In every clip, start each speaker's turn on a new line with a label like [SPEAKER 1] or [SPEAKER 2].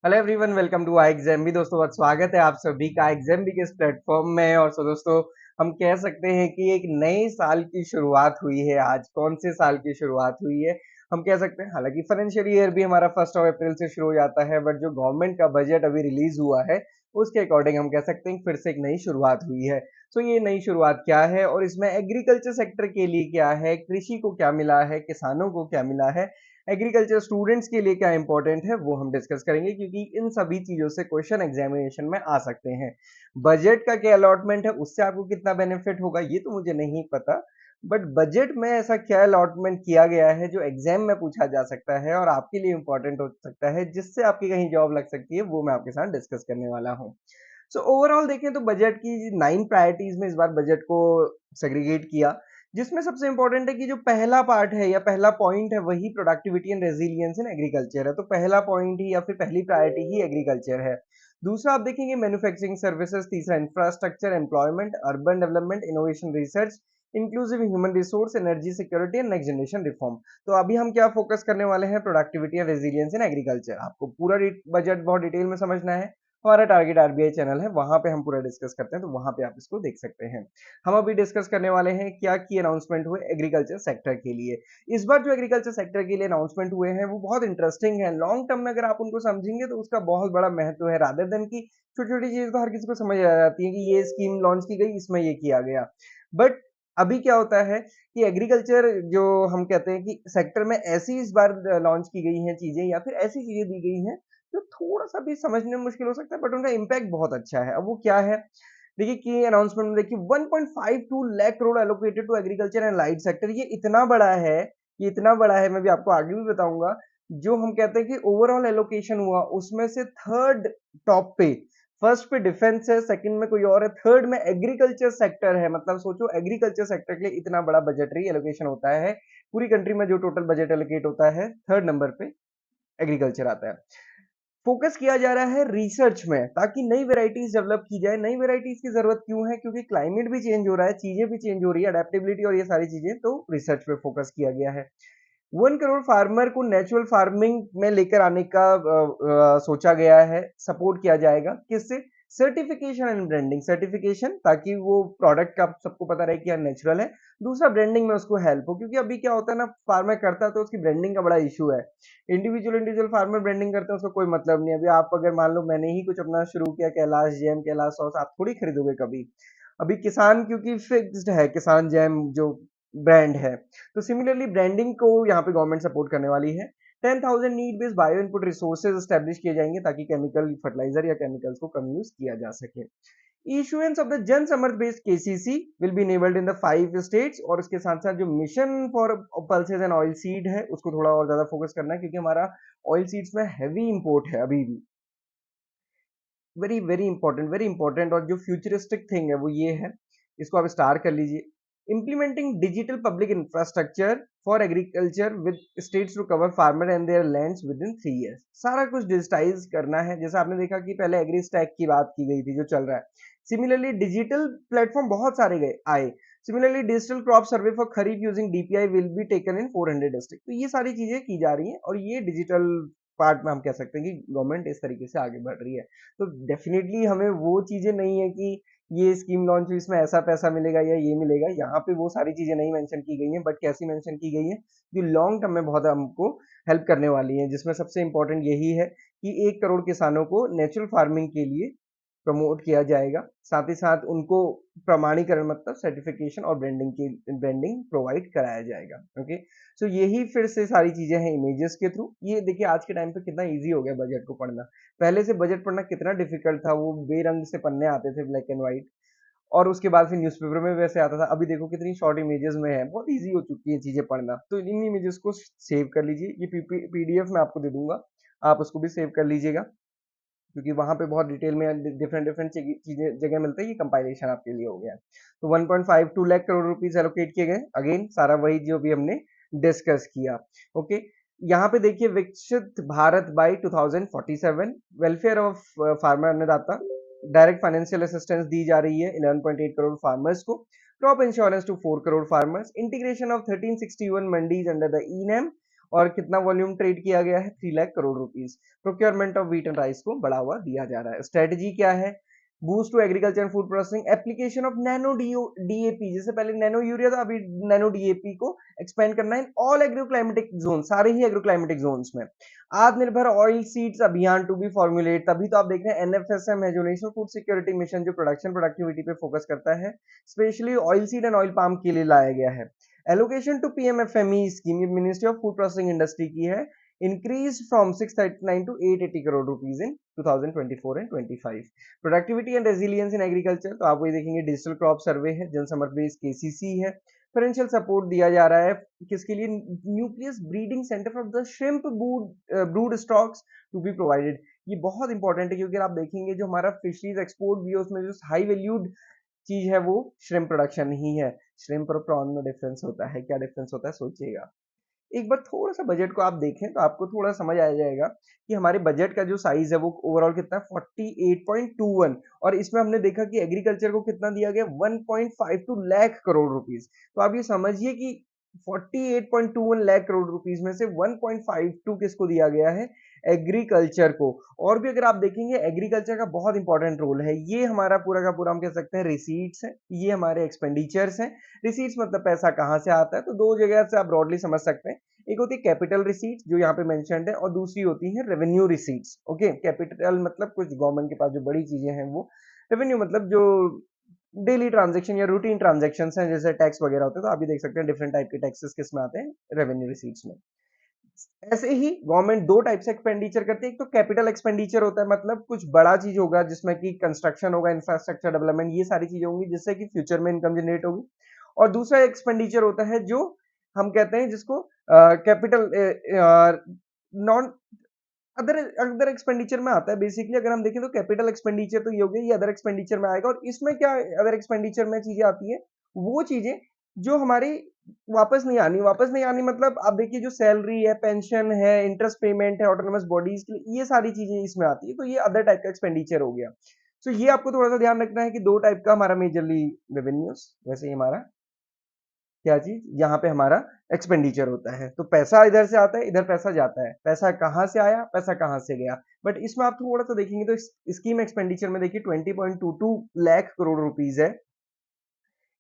[SPEAKER 1] Hello everyone, welcome to I exam भी। दोस्तों बहुत स्वागत है आप सभी का एग्जाम भी के इस प्लेटफॉर्म में। और दोस्तों हम कह सकते हैं कि एक नए साल की शुरुआत हुई है। आज कौन से साल की शुरुआत हुई है हम कह सकते हैं, हालांकि फाइनेंशियल ईयर भी हमारा 1 अप्रैल से शुरू हो जाता है, बट जो गवर्नमेंट का बजट अभी रिलीज हुआ है उसके अकॉर्डिंग हम कह सकते हैं फिर से एक नई शुरुआत हुई है। तो ये नई शुरुआत क्या है और इसमें एग्रीकल्चर सेक्टर के लिए क्या है, कृषि को क्या मिला है, किसानों को क्या मिला है, एग्रीकल्चर स्टूडेंट्स के लिए क्या इंपॉर्टेंट है, वो हम डिस्कस करेंगे, क्योंकि इन सभी चीजों से क्वेश्चन एग्जामिनेशन में आ सकते हैं। बजट का क्या अलॉटमेंट है, उससे आपको कितना बेनिफिट होगा ये तो मुझे नहीं पता, बट बजट में ऐसा क्या अलॉटमेंट किया गया है जो एग्जाम में पूछा जा सकता है और आपके लिए इंपॉर्टेंट हो सकता है, जिससे आपकी कहीं जॉब लग सकती है, वो मैं आपके साथ डिस्कस करने वाला हूँ। सो ओवरऑल देखें तो बजट की 9 प्रायोरिटीज में इस बार बजट को सेग्रीगेट किया, जिसमें सबसे इंपॉर्टेंट है कि जो पहला पार्ट है या पहला पॉइंट है वही productivity and resilience in agriculture है। तो पहला पॉइंट ही या फिर पहली प्रायोरिटी ही एग्रीकल्चर है। दूसरा आप देखेंगे मैन्युफैक्चरिंग सर्विसेज, तीसरा infrastructure, employment, urban development, innovation, research, inclusive human resource, energy security and next generation reform. तो अभी हम क्या फोकस करने वाले हैं, productivity and resilience in agriculture. आपको पूरा बजट बहुत डिटेल में समझना है, हमारा टारगेट आरबीआई चैनल है, वहां पे हम पूरा डिस्कस करते हैं, तो वहां पे आप इसको देख सकते हैं। हम अभी डिस्कस करने वाले हैं क्या की अनाउंसमेंट हुए एग्रीकल्चर सेक्टर के लिए। इस बार जो एग्रीकल्चर सेक्टर के लिए अनाउंसमेंट हुए हैं वो बहुत इंटरेस्टिंग है। लॉन्ग टर्म में अगर आप उनको समझेंगे तो उसका बहुत बड़ा महत्व है, रादर देन की छोटी छोटी चीज तो हर किसी को समझ आ जाती है कि ये स्कीम लॉन्च की गई, इसमें ये किया गया। बट अभी क्या होता है कि एग्रीकल्चर जो हम कहते हैं कि सेक्टर में ऐसी इस बार लॉन्च की गई हैं चीजें या फिर ऐसी चीजें दी गई हैं जो थोड़ा सा भी समझने में मुश्किल हो सकता है, बट उनका इम्पैक्ट बहुत अच्छा है। अब वो क्या है, देखिए कि अनाउंसमेंट में देखिए 1.52 lakh crore allocated to agriculture and light sector. ये इतना बड़ा है, ये इतना बड़ा है, मैं भी आपको आगे भी बताऊंगा। जो हम कहते हैं कि ओवरऑल एलोकेशन हुआ उसमें से थर्ड टॉप पे, फर्स्ट पे डिफेंस है, सेकंड में कोई और है, थर्ड में एग्रीकल्चर सेक्टर है। मतलब सोचो एग्रीकल्चर सेक्टर के लिए इतना बड़ा बजटरी एलोकेशन होता है। पूरी कंट्री में जो टोटल बजट एलोकेट होता है, थर्ड नंबर पे एग्रीकल्चर आता है। फोकस किया जा रहा है रिसर्च में, ताकि नई वेराइटीज डेवलप की जाए। नई वेराइटीज की जरूरत क्यों है, क्योंकि क्लाइमेट भी चेंज हो रहा है, चीजें भी चेंज हो रही है, अडेप्टेबिलिटी और ये सारी चीजें, तो रिसर्च पे फोकस किया गया है। 1 करोड़ फार्मर को नेचुरल फार्मिंग में लेकर आने का सोचा गया है, सपोर्ट किया जाएगा किससे, सर्टिफिकेशन एंड ब्रांडिंग। सर्टिफिकेशन ताकि वो प्रोडक्ट का सबको पता रहे कि यार नेचुरल है, दूसरा ब्रांडिंग में उसको हेल्प हो, क्योंकि अभी क्या होता है ना, फार्मर करता है तो उसकी ब्रांडिंग का बड़ा इशू है। इंडिविजुअल इंडिविजुअल फार्मर ब्रांडिंग करते हैं, उसको कोई मतलब नहीं। अभी आप अगर मान लो मैंने ही कुछ अपना शुरू किया, कैलाश जैम, कैलाश सॉस, आप थोड़ी खरीदोगे कभी। अभी किसान क्योंकि फिक्स्ड है, किसान जैम जो ब्रांड है, तो सिमिलरली ब्रांडिंग को यहाँ पे गवर्नमेंट सपोर्ट करने वाली है। 10,000 need based bio input resources establish किए जाएंगे, ताकि केमिकल फर्टिलाइजर या केमिकल्स को कम यूज किया जा सके। Issuance of the Jan Samarth based KCC will be enabled in the 5 states. और इसके साथ साथ जो mission for pulses and oil seed है उसको थोड़ा और ज्यादा फोकस करना है, क्योंकि हमारा ऑयल सीड्स में हैवी इंपोर्ट है अभी भी। Very very important, very important. और जो फ्यूचरिस्टिक थिंग है वो ये है, इसको आप स्टार कर लीजिए, implementing digital public infrastructure for agriculture with states to cover farmer and their lands within 3 years। सारा कुछ डिजिटाइज करना है, जैसा आपने देखा कि पहले एग्री स्टैक की बात की गई थी जो चल रहा है। सिमिलरली डिजिटल प्लेटफॉर्म बहुत सारे गए आए। Similarly digital crop survey for kharif using DPI will be taken in 400 district. तो ये सारी चीजें की जा रही हैं, और ये डिजिटल पार्ट में हम कह सकते हैं कि गवर्नमेंट इस तरीके से आगे बढ़ रही है। तो डेफिनेटली हमें वो चीजें नहीं है कि ये स्कीम लॉन्च हुई इसमें ऐसा पैसा मिलेगा या ये मिलेगा, यहाँ पे वो सारी चीजें नहीं मेंशन की गई हैं, बट कैसी मेंशन की गई है जो लॉन्ग टर्म में बहुत हमको हेल्प करने वाली है, जिसमें सबसे इंपॉर्टेंट यही है कि 1 करोड़ किसानों को नेचुरल फार्मिंग के लिए प्रमोट किया जाएगा, साथ ही साथ उनको प्रमाणीकरण मतलब सर्टिफिकेशन और ब्रांडिंग प्रोवाइड कराया जाएगा। ओके, सो यही फिर से सारी चीजें हैं इमेजेस के थ्रू। ये देखिए आज के टाइम पे कितना इजी हो गया बजट को पढ़ना। पहले से बजट पढ़ना कितना डिफिकल्ट था, वो बेरंग से पन्ने आते थे, ब्लैक एंड व्हाइट, और उसके बाद फिर न्यूज़पेपर में वैसे आता था। अभी देखो कितनी शॉर्ट इमेजेस में है, बहुत इजी हो चुकी है चीजें पढ़ना। तो इन इमेजेस को सेव कर लीजिए, ये पीडीएफ में आपको दे दूंगा, आप उसको भी सेव कर लीजिएगा, क्योंकि वहां पे बहुत डिटेल में डिफरेंट डिफरेंट चीजें जगह मिलता है। ये कंपाइलेशन आपके लिए हो गया। तो 1.52 लाख करोड़ रुपीस एलोकेट किए गए, अगेन सारा वही जो भी हमने डिस्कस किया। ओके, यहाँ पे देखिए विकसित Bharat by 2047, welfare of farmer अन्नदाता, डायरेक्ट फाइनेंशियल असिस्टेंस दी जा रही है 11.8 करोड़ फार्मर्स को, crop insurance to 4 crore farmers, integration of 1361 mandis under the e NAM, और कितना वॉल्यूम ट्रेड किया गया है 3 lakh crore rupees. Procurement of wheat and rice को बढ़ावा दिया जा रहा है। स्ट्रेटजी क्या है? Boost to agriculture and food processing, application of nano DAP, जैसे पहले नैनो यूरिया था, अभी नैनो डीएपी को एक्सपेंड करना है ऑल एग्रोक्लाइमेटिक जोन, सारे ही एग्रोक्लाइमेटिक जोन्स में। Atmanirbhar oil seeds Abhiyan to be formulate, तभी तो आप देख रहे हैं एनएफएसएम है जो नेशनल फूड सिक्योरिटी मिशन, जो प्रोडक्शन प्रोडक्टिविटी पे फोकस करता है, specially oil seed and oil palm के लिए लाया गया है। Allocation to PMFME scheme ministry of food processing industry की है, increased from 639 to 880 crore rupees in 2024 and 25। Productivity and resilience in agriculture, तो आप वही देखेंगे डिजिटल क्रॉप सर्वे है, जनसमर बेस केसीसी है। फाइनेंशियल सपोर्ट दिया जा रहा है किसके लिए? Nucleus breeding centre for the shrimp brood stocks to be provided. ये बहुत इंपॉर्टेंट है क्योंकि आप देखेंगे जो हमारा फिशरीज एक्सपोर्ट भी है उसमें जो हाई वैल्यूड चीज है वो श्रिम्प प्रोडक्शन ही है। श्रिम्प और प्रॉन में डिफरेंस होता है, क्या डिफरेंस होता है सोचिएगा। एक बार थोड़ा सा बजट को आप देखें तो आपको थोड़ा समझ आ जाएगा कि हमारे बजट का जो साइज है वो ओवरऑल कितना है 48.21, और इसमें हमने देखा कि एग्रीकल्चर को कितना दिया गया 1.52 लाख करोड़ रुपीस। तो आप ये समझिए कि 48.21 लाख करोड़ रुपीस में से 1.52 किसको दिया गया है? एग्रीकल्चर को। और भी अगर आप देखेंगे एग्रीकल्चर का बहुत इंपॉर्टेंट रोल है, ये हमारा पूरा का पूरा हम कह सकते हैं रिसीट्स है, ये हमारे एक्सपेंडिचर्स हैं। रिसीट्स मतलब पैसा कहाँ से आता है, तो दो जगह से आप ब्रॉडली समझ सकते हैं। एक होती है कैपिटल रिसीट्स जो यहाँ पे मेंशन्ड है, और दूसरी होती है रेवेन्यू रिसीट्स। ओके, कैपिटल मतलब कुछ गवर्नमेंट के पास जो बड़ी चीजें हैं वो, रेवेन्यू मतलब जो डेली ट्रांजेक्शन या रूटीन ट्रांजेक्शन हैं जैसे टैक्स वगैरह होते हैं, तो आप भी देख सकते हैं डिफरेंट टाइप के टैक्सेस किस में आते हैं, रेवेन्यू रिसीट्स में। ऐसे ही गवर्नमेंट दो टाइप से एक्सपेंडिचर करती है, एक तो कैपिटल एक्सपेंडिचर होता है, मतलब कुछ बड़ा चीज होगा जिसमें कि कंस्ट्रक्शन होगा, इंफ्रास्ट्रक्चर डेवलपमेंट, ये सारी चीजें होंगी जिससे कि फ्यूचर में इनकम जनरेट होगी। और दूसरा एक्सपेंडिचर होता है जो हम कहते हैं जिसको capital none other other expenditure में आता है। बेसिकली अगर हम देखें तो कैपिटल एक्सपेंडिचर तो ये हो गया, ये अदर एक्सपेंडिचर में आएगा। और इसमें क्या अदर एक्सपेंडिचर में चीजें आती है, वो चीजें जो हमारी वापस नहीं आनी मतलब आप देखिए जो सैलरी है, पेंशन है, इंटरेस्ट पेमेंट है ऑटोनोमस बॉडीज के लिए, ये सारी चीजें इसमें आती है, तो ये अदर टाइप का एक्सपेंडिचर हो गया। तो ये आपको थोड़ा सा ध्यान रखना है कि दो टाइप का हमारा मेजरली रेवेन्यूज, वैसे ही हमारा क्या चीज यहाँ पे हमारा एक्सपेंडिचर होता है। तो पैसा इधर से आता है, इधर पैसा जाता है, पैसा कहाँ से आया, पैसा कहाँ से गया। बट इसमें आप थोड़ा सा देखेंगे तो स्कीम एक्सपेंडिचर में देखिए 20.22 लाख करोड़ रुपीस है।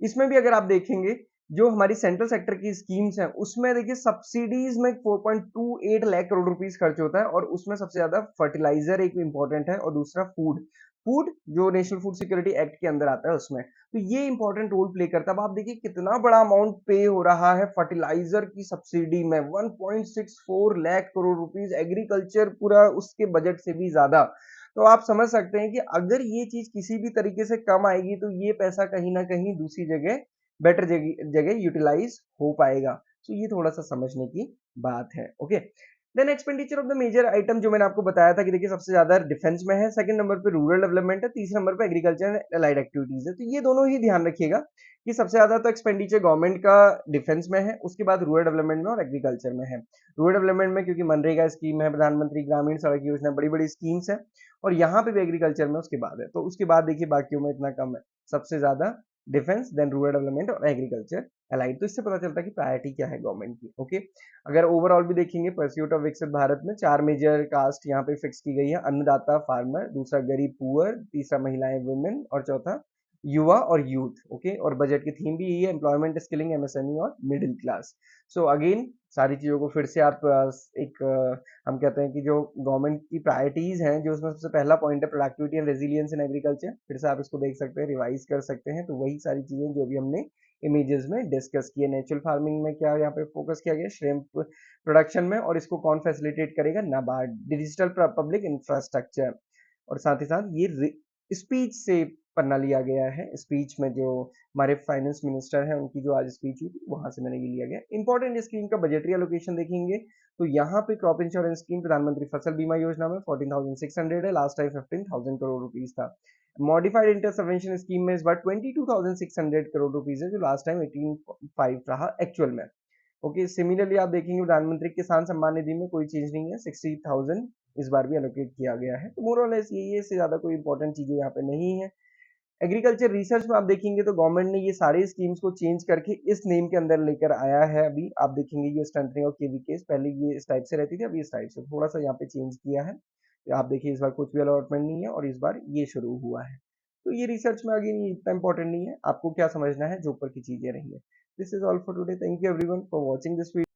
[SPEAKER 1] इसमें भी अगर आप देखेंगे जो हमारी सेंट्रल सेक्टर की स्कीम्स हैं उसमें देखिए सब्सिडीज में 4.28 लाख करोड़ रुपीस खर्च होता है, और उसमें सबसे ज्यादा फर्टिलाइजर एक इंपॉर्टेंट है और दूसरा फूड फूड जो नेशनल फूड सिक्योरिटी एक्ट के अंदर आता है उसमें। तो ये इंपॉर्टेंट रोल प्ले करता है। अब आप देखिए कितना बड़ा अमाउंट पे हो रहा है फर्टिलाइजर की सब्सिडी में, 1.64 लाख करोड़ रुपीस, एग्रीकल्चर पूरा उसके बजट से भी ज्यादा। तो आप समझ सकते हैं कि अगर ये चीज किसी भी तरीके से कम आएगी तो ये पैसा कहीं ना कहीं दूसरी जगह बेटर जगह जगह यूटिलाइज हो पाएगा। तो ये थोड़ा सा समझने की बात है। Okay, then expenditure of the major item जो मैंने आपको बताया था कि देखिए सबसे ज्यादा डिफेंस में है, सेकंड नंबर पे रूरल डेवलपमेंट है, तीसरे नंबर पे एग्रीकल्चर एंड अलाइड एक्टिविटीज है। तो ये दोनों ही ध्यान रखिएगा कि सबसे ज्यादा तो एक्सपेंडिचर गवर्नमेंट का डिफेंस में है, उसके बाद रूरल डेवलपमेंट में और एग्रीकल्चर में है। रूरल डेवलपमेंट में क्योंकि मनरेगा स्कीम है, प्रधानमंत्री ग्रामीण सड़क योजना, बड़ी बड़ी स्कीम्स है, और यहाँ पे भी एग्रीकल्चर में उसके बाद है। तो उसके बाद देखिए बाकियों में इतना कम है, सबसे ज्यादा डिफेंस, देन रूरल डेवलपमेंट और एग्रीकल्चर अलाइड। तो इससे पता चलता है कि प्रायोरिटी क्या है गवर्नमेंट की। ओके, अगर ओवरऑल भी देखेंगे परस्यूट ऑफ विकसित भारत में चार मेजर कास्ट यहाँ पे फिक्स की गई है, अन्नदाता फार्मर, दूसरा गरीब पुअर, तीसरा महिलाएं वुमेन, और चौथा युवा और यूथ। ओके, और बजट की थीम भी यही है, एम्प्लॉयमेंट स्किलिंग एमएसएमई और मिडिल क्लास। सो अगेन सारी चीजों को फिर से आप हम कहते हैं कि जो गवर्नमेंट की प्रायोरिटीज हैं, जो उसमें सबसे पहला पॉइंट है productivity and resilience in agriculture, फिर से आप इसको देख सकते हैं, रिवाइज कर सकते हैं। तो वही सारी चीजें जो भी हमने इमेजेस में डिस्कस किए। नेचुरल फार्मिंग में क्या यहाँ पे फोकस किया गया, श्रिम्प प्रोडक्शन में, और इसको कौन फैसिलिटेट करेगा, नाबार्ड। डिजिटल पब्लिक इंफ्रास्ट्रक्चर, और साथ ही साथ ये स्पीच से पन्ना लिया गया है। स्पीच में जो हमारे फाइनेंस मिनिस्टर हैं उनकी जो आज स्पीच हुई थी वहां से मैंने ये लिया गया। इंपॉर्टेंट स्कीम का बजटरी एलोकेशन देखेंगे तो यहाँ पे क्रॉप इंश्योरेंस स्कीम प्रधानमंत्री फसल बीमा योजना में 14,600 है, लास्ट टाइम 15,000 करोड़ रुपीस था। मॉडिफाइड इंटरसवेंशन स्कीम में इस बार 22,600 करोड़ रुपीस है, जो लास्ट टाइम 18,500 रहा एक्चुअल में। ओके, सिमिलरली आप देखेंगे प्रधानमंत्री किसान सम्मान निधि में कोई चेंज नहीं है, 60,000 इस बार भी एलोकेट किया गया है। तो मोर और लेस यही है, इससे ज्यादा कोई इंपॉर्टेंट चीजें यहाँ पे नहीं है। एग्रीकल्चर रिसर्च में आप देखेंगे तो गवर्नमेंट ने ये सारे स्कीम्स को चेंज करके इस नेम के अंदर लेकर आया है। अभी आप देखेंगे ये स्ट्रेंथनिंग ऑफ केवीकेस, पहले ये इस टाइप से रहती थी, अभी इस टाइप से थोड़ा सा यहाँ पे चेंज किया है। आप देखिए इस बार कुछ भी अलॉटमेंट नहीं है और इस बार ये शुरू हुआ है। तो ये रिसर्च में आगे नहीं इतना इंपॉर्टेंट नहीं है, आपको क्या समझना है जो ऊपर की चीजें रही है। This is all for today, thank you everyone for watching this video.